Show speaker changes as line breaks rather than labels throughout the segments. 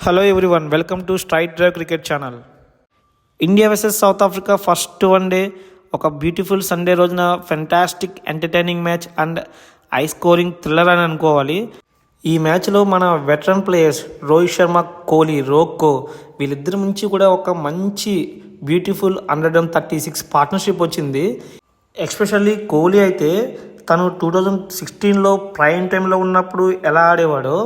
Hello everyone, welcome to Straight Drive Cricket Channel. India versus south Africa first one day ఒక beautiful Sunday రోజున fantastic entertaining match and high scoring thriller అని అనుకోవాలి. ఈ మ్యాచ్లో మన veteran players Rohit Sharma, Kohli, రోక్కో వీళ్ళిద్దరి నుంచి కూడా ఒక మంచి బ్యూటిఫుల్ 136 పార్ట్నర్షిప్ వచ్చింది. ఎస్పెషల్లీ కోహ్లీ అయితే తను 2016లో ప్రైమ్ టైంలో ఉన్నప్పుడు ఎలా ఆడేవాడో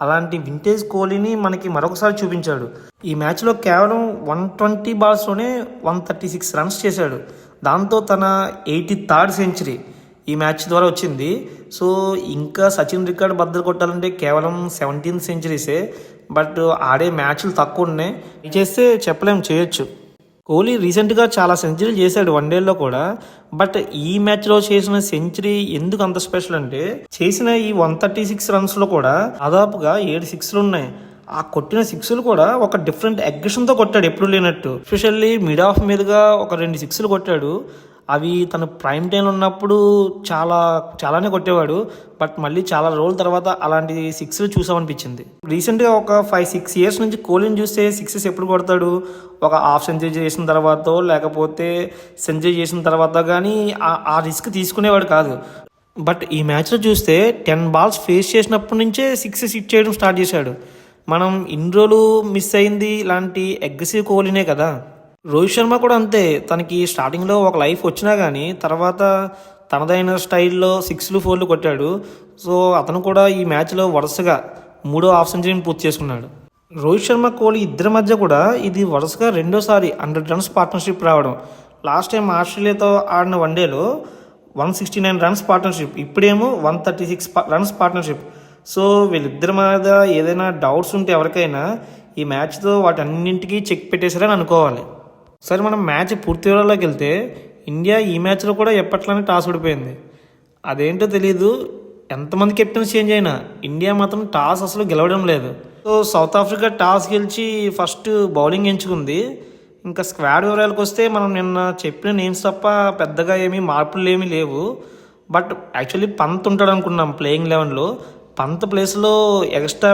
అలాంటి వింటేజ్ కోహ్లీని మనకి మరొకసారి చూపించాడు. ఈ మ్యాచ్లో కేవలం 120 బాల్స్లోనే 136 రన్స్ చేశాడు. దాంతో తన 83rd సెంచరీ ఈ మ్యాచ్ ద్వారా వచ్చింది. సో ఇంకా సచిన్ రికార్డ్ బద్దలు కొట్టాలంటే కేవలం 17th సెంచరీసే. బట్ ఆడే మ్యాచ్లు తక్కువ ఉన్నాయి, చేస్తే చెప్పలేం, చేయొచ్చు. కోహ్లీ రీసెంట్గా చాలా సెంచరీలు చేశాడు వన్డేల్లో కూడా. బట్ ఈ మ్యాచ్లో చేసిన సెంచరీ ఎందుకు అంత స్పెషల్ అంటే చేసిన ఈ 136 రన్స్లో కూడా దాదాపుగా 7 సిక్స్లు ఉన్నాయి. ఆ కొట్టిన సిక్స్లు కూడా ఒక డిఫరెంట్ అగ్రెషన్తో కొట్టాడు, ఎప్పుడు లేనట్టు. ఎస్పెషల్లీ మిడ్ ఆఫ్ మీదుగా ఒక 2 సిక్స్లు కొట్టాడు. అవి తను ప్రైమ్ టైంలో ఉన్నప్పుడు చాలానే కొట్టేవాడు. బట్ మళ్ళీ చాలా రోజుల తర్వాత అలాంటి సిక్స్లు చూసామనిపించింది. రీసెంట్గా ఒక 5-6 ఇయర్స్ నుంచి కోహ్లీని చూస్తే సిక్సెస్ ఎప్పుడు కొడతాడు, ఒక హాఫ్ సెంచరీ చేసిన తర్వాత లేకపోతే సెంచరీ చేసిన తర్వాత కానీ ఆ రిస్క్ తీసుకునేవాడు కాదు. బట్ ఈ మ్యాచ్లో చూస్తే 10 బాల్స్ ఫేస్ చేసినప్పటి నుంచే సిక్సెస్ హిట్ చేయడం స్టార్ట్ చేశాడు. మనం ఇన్ని రోజులు మిస్ అయింది ఇలాంటి అగ్రెసివ్ కోహ్లీనే కదా. రోహిత్ శర్మ కూడా అంతే. తనకి స్టార్టింగ్లో ఒక లైఫ్ వచ్చినా కానీ తర్వాత తనదైన స్టైల్లో 6లు 4లు కొట్టాడు. సో అతను కూడా ఈ మ్యాచ్లో వరుసగా 3వ హాఫ్ సెంచరీని పూర్తి చేసుకున్నాడు. రోహిత్ శర్మ, కోహ్లీ ఇద్దరి మధ్య కూడా ఇది వరుసగా రెండోసారి 100 రన్స్ పార్ట్నర్షిప్ రావడం. లాస్ట్ టైం ఆస్ట్రేలియాతో ఆడిన వన్డేలో 169 రన్స్ పార్ట్నర్షిప్, ఇప్పుడేమో 136 రన్స్ పార్ట్నర్షిప్. సో వీళ్ళిద్దరి మీద ఏదైనా డౌట్స్ ఉంటే ఎవరికైనా ఈ మ్యాచ్తో వాటన్నింటికీ చెక్ పెట్టేశారని అనుకోవాలి. సరే, మనం మ్యాచ్ పూర్తి వివరాల్లోకి వెళ్తే ఇండియా ఈ మ్యాచ్లో కూడా ఎప్పట్లానే టాస్ ఓడిపోయింది. అదేంటో తెలియదు, ఎంతమంది కెప్టెన్స్ చేంజ్ అయినా ఇండియా మాత్రం టాస్ అసలు గెలవడం లేదు. సో సౌత్ ఆఫ్రికా టాస్ గెలిచి ఫస్ట్ బౌలింగ్ ఎంచుకుంది. ఇంకా స్క్వాడ్ వివరాలకు వస్తే మనం నిన్న చెప్పిన నేమ్స్ తప్ప పెద్దగా మార్పులు ఏమీ లేవు. బట్ యాక్చువల్లీ పంత్ ఉంటాడు అనుకున్నాం ప్లేయింగ్ 11లో. పంత్ ప్లేస్లో ఎక్స్ట్రా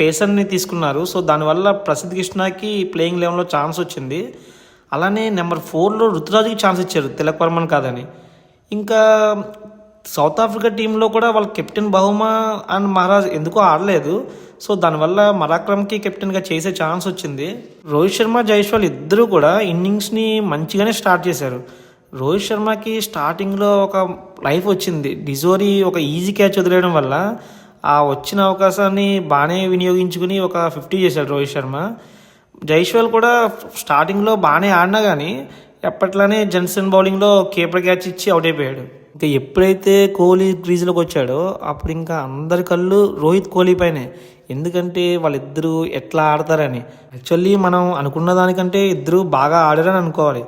పేసర్ని తీసుకున్నారు. సో దానివల్ల ప్రసిద్ధ్ కృష్ణకి ప్లేయింగ్ 11లో ఛాన్స్ వచ్చింది. అలానే నెంబర్ 4లో రుతురాజ్కి ఛాన్స్ ఇచ్చారు, తిలక్ వర్మన్ కాదని. ఇంకా సౌత్ ఆఫ్రికా టీంలో కూడా వాళ్ళ కెప్టెన్ బహుమా అండ్ మహారాజ్ ఎందుకో ఆడలేదు. సో దానివల్ల మరాక్రమ్కి కెప్టెన్గా చేసే ఛాన్స్ వచ్చింది. రోహిత్ శర్మ, జైస్వాల్ ఇద్దరూ కూడా ఇన్నింగ్స్ని మంచిగానే స్టార్ట్ చేశారు. రోహిత్ శర్మకి స్టార్టింగ్లో ఒక లైఫ్ వచ్చింది. డిజోరీ ఒక ఈజీ క్యాచ్ వదిలేయడం వల్ల ఆ వచ్చిన అవకాశాన్ని బాగానే వినియోగించుకుని ఒక 50 చేశాడు రోహిత్ శర్మ. జైస్వాల్ కూడా స్టార్టింగ్లో బాగానే ఆడినా కానీ ఎప్పట్లానే జన్సన్ బౌలింగ్లో కీపర్ క్యాచ్ ఇచ్చి అవుట్ అయిపోయాడు. ఇంకా ఎప్పుడైతే కోహ్లీ క్రీజ్లోకి వచ్చాడో అప్పుడు ఇంకా అందరి కళ్ళు రోహిత్ కోహ్లీ పైనే. ఎందుకంటే వాళ్ళిద్దరూ ఎట్లా ఆడతారని. యాక్చువల్లీ మనం అనుకున్న దానికంటే ఇద్దరు బాగా ఆడారని అనుకోవాలి.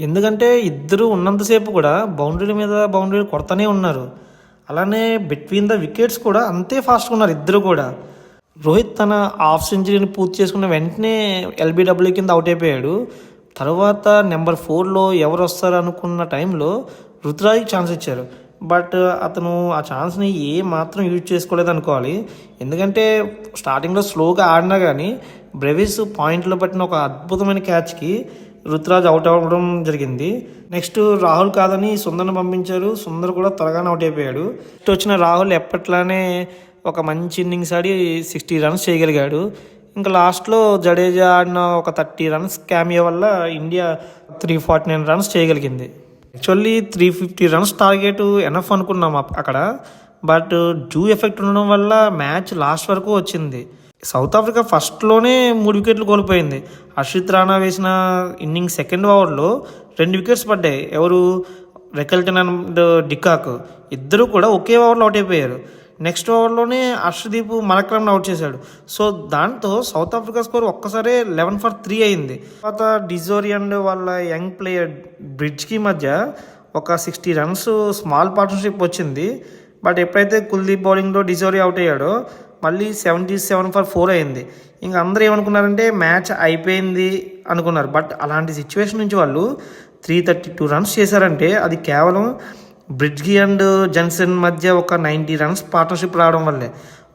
ఎందుకంటే ఇద్దరు ఉన్నంతసేపు కూడా బౌండరీ మీద బౌండరీ కొడతానే ఉన్నారు. అలానే బిట్వీన్ ద వికెట్స్ కూడా అంతే ఫాస్ట్గా ఉన్నారు ఇద్దరు కూడా. రోహిత్ తన హాఫ్ సెంచరీని పూర్తి చేసుకున్న వెంటనే ఎల్బీడబ్ల్యూ కింద అవుట్ అయిపోయాడు. తర్వాత నెంబర్ 4లో ఎవరు వస్తారు అనుకున్న టైంలో రుతురాజ్కి ఛాన్స్ ఇచ్చారు. బట్ అతను ఆ ఛాన్స్ని మాత్రం యూజ్ చేసుకోలేదు అనుకోవాలి. ఎందుకంటే స్టార్టింగ్లో స్లోగా ఆడినా కానీ బ్రెవిస్ పాయింట్లో పట్టిన ఒక అద్భుతమైన క్యాచ్కి రుతురాజ్ అవుట్ అవ్వడం జరిగింది. నెక్స్ట్ రాహుల్ కాదని సుందర్ని పంపించారు. సుందర్ కూడా త్వరగానే అవుట్ అయిపోయాడు. నెక్స్ట్ వచ్చిన రాహుల్ ఎప్పట్లానే ఒక మంచి ఇన్నింగ్స్ ఆడి 60 రన్స్ చేయగలిగాడు. ఇంకా లాస్ట్లో జడేజా ఆడిన ఒక 30 రన్స్ క్యామియో వల్ల ఇండియా 349 రన్స్ చేయగలిగింది. యాక్చువల్లీ 350 రన్స్ టార్గెట్ ఎనఫ్ అనుకున్నాం అక్కడ. బట్ డ్యూ ఎఫెక్ట్ ఉండడం వల్ల మ్యాచ్ లాస్ట్ వరకు వచ్చింది. సౌత్ ఆఫ్రికా ఫస్ట్లోనే 3 వికెట్లు కోల్పోయింది. హర్షిత్ రాణా వేసిన ఇన్నింగ్స్ సెకండ్ ఓవర్లో 2 వికెట్స్ పడ్డాయి. ఎవరు, రెకల్టన్ అండ్ డికాక్ ఇద్దరు కూడా ఒకే ఓవర్లో అవుట్ అయిపోయారు. నెక్స్ట్ ఓవర్లోనే హర్షదీప్ మరక్రమ్ని అవుట్ చేశాడు. సో దాంతో సౌత్ ఆఫ్రికా స్కోర్ ఒక్కసారే 11 for 3 అయింది. తర్వాత డిజోరీ అండ్ వాళ్ళ యంగ్ ప్లేయర్ బ్రిడ్జ్కి మధ్య ఒక 60 రన్స్ స్మాల్ పార్ట్నర్షిప్ వచ్చింది. బట్ ఎప్పుడైతే కుల్దీప్ బౌలింగ్లో డిజోరీ అవుట్ అయ్యాడో మళ్ళీ 77 for 4 అయింది. ఇంకా అందరూ ఏమనుకున్నారంటే మ్యాచ్ అయిపోయింది అనుకున్నారు. బట్ అలాంటి సిచ్యువేషన్ నుంచి వాళ్ళు 332 రన్స్ చేశారంటే అది కేవలం బ్రిడ్జ్కి అండ్ జన్సన్ మధ్య ఒక 90 రన్స్ పార్ట్నర్షిప్ రావడం వల్లే.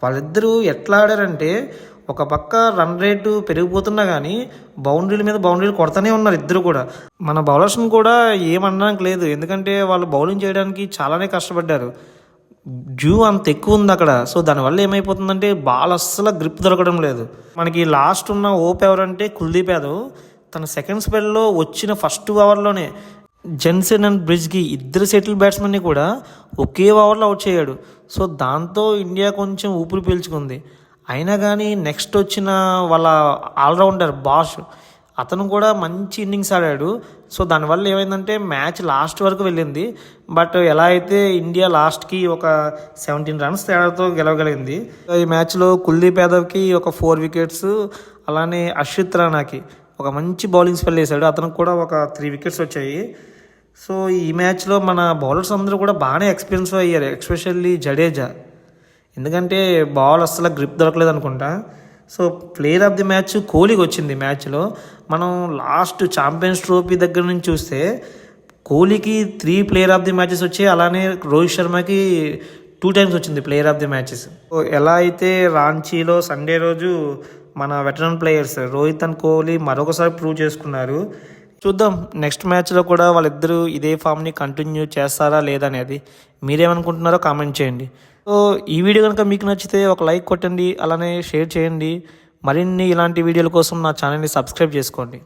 వాళ్ళిద్దరూ ఎట్లా ఆడారంటే ఒక పక్క రన్ రేటు పెరిగిపోతున్నా కానీ బౌండరీల మీద బౌండరీలు కొడతానే ఉన్నారు ఇద్దరు కూడా. మన బౌలర్స్ని కూడా ఏమనడానికి లేదు, ఎందుకంటే వాళ్ళు బౌలింగ్ చేయడానికి చాలానే కష్టపడ్డారు. డ్యూ అంత ఎక్కువ ఉంది అక్కడ. సో దానివల్ల ఏమైపోతుందంటే బాల్ అస్సలు గ్రిప్ దొరకడం లేదు. మనకి లాస్ట్ ఉన్న ఓప్ ఎవరంటే కుల్దీప్ యాదవ్. తన సెకండ్ స్పెల్లో వచ్చిన ఫస్ట్ ఓవర్లోనే జెన్సన్ అండ్ బ్రిడ్జ్కి ఇద్దరు సెటిల్ బ్యాట్స్మెన్ని కూడా ఒకే ఓవర్లో అవుట్ చేయడు. సో దాంతో ఇండియా కొంచెం ఊపిరి పీల్చుకుంది. అయినా కానీ నెక్స్ట్ వచ్చిన వాళ్ళ ఆల్రౌండర్ బాష్, అతను కూడా మంచి ఇన్నింగ్స్ ఆడాడు. సో దానివల్ల ఏమైందంటే మ్యాచ్ లాస్ట్ వరకు వెళ్ళింది. బట్ ఎలా అయితే ఇండియా లాస్ట్కి ఒక 17 రన్స్ తేడాతో గెలవగలిగింది. ఈ మ్యాచ్లో కుల్దీప్ యాదవ్కి ఒక 4 వికెట్స్, అలానే అశ్విత్ రానాకి ఒక మంచి బౌలింగ్ స్పెల్ వేశాడు, అతనికి కూడా ఒక 3 వికెట్స్ వచ్చాయి. సో ఈ మ్యాచ్లో మన బౌలర్స్ అందరూ కూడా బాగానే ఎక్స్పీరియన్స్ అయ్యారు, ఎస్పెషల్లీ జడేజా. ఎందుకంటే బాల్ అస్సలు గ్రిప్ దొరకలేదు అనుకుంటా. So player of the match కోహ్లీకి వచ్చింది మ్యాచ్లో. మనం లాస్ట్ ఛాంపియన్స్ ట్రోఫీ దగ్గర నుంచి చూస్తే కోహ్లీకి 3 ప్లేయర్ ఆఫ్ ది మ్యాచెస్ వచ్చాయి, అలానే రోహిత్ శర్మకి 2 టైమ్స్ వచ్చింది player of the matches. So ఎలా అయితే రాంచీలో సండే రోజు మన veteran players Rohit and Kohli మరొకసారి ప్రూవ్ చేసుకున్నారు. చూద్దాం నెక్స్ట్ మ్యాచ్లో కూడా వాళ్ళిద్దరూ ఇదే ఫామ్ని కంటిన్యూ చేస్తారా లేదా అనేది. మీరేమనుకుంటున్నారో కామెంట్ చేయండి. సో ఈ వీడియో కనుక మీకు నచ్చితే ఒక లైక్ కొట్టండి, అలానే షేర్ చేయండి. మరిన్ని ఇలాంటి వీడియోల కోసం నా ఛానల్ని సబ్స్క్రైబ్ చేసుకోండి.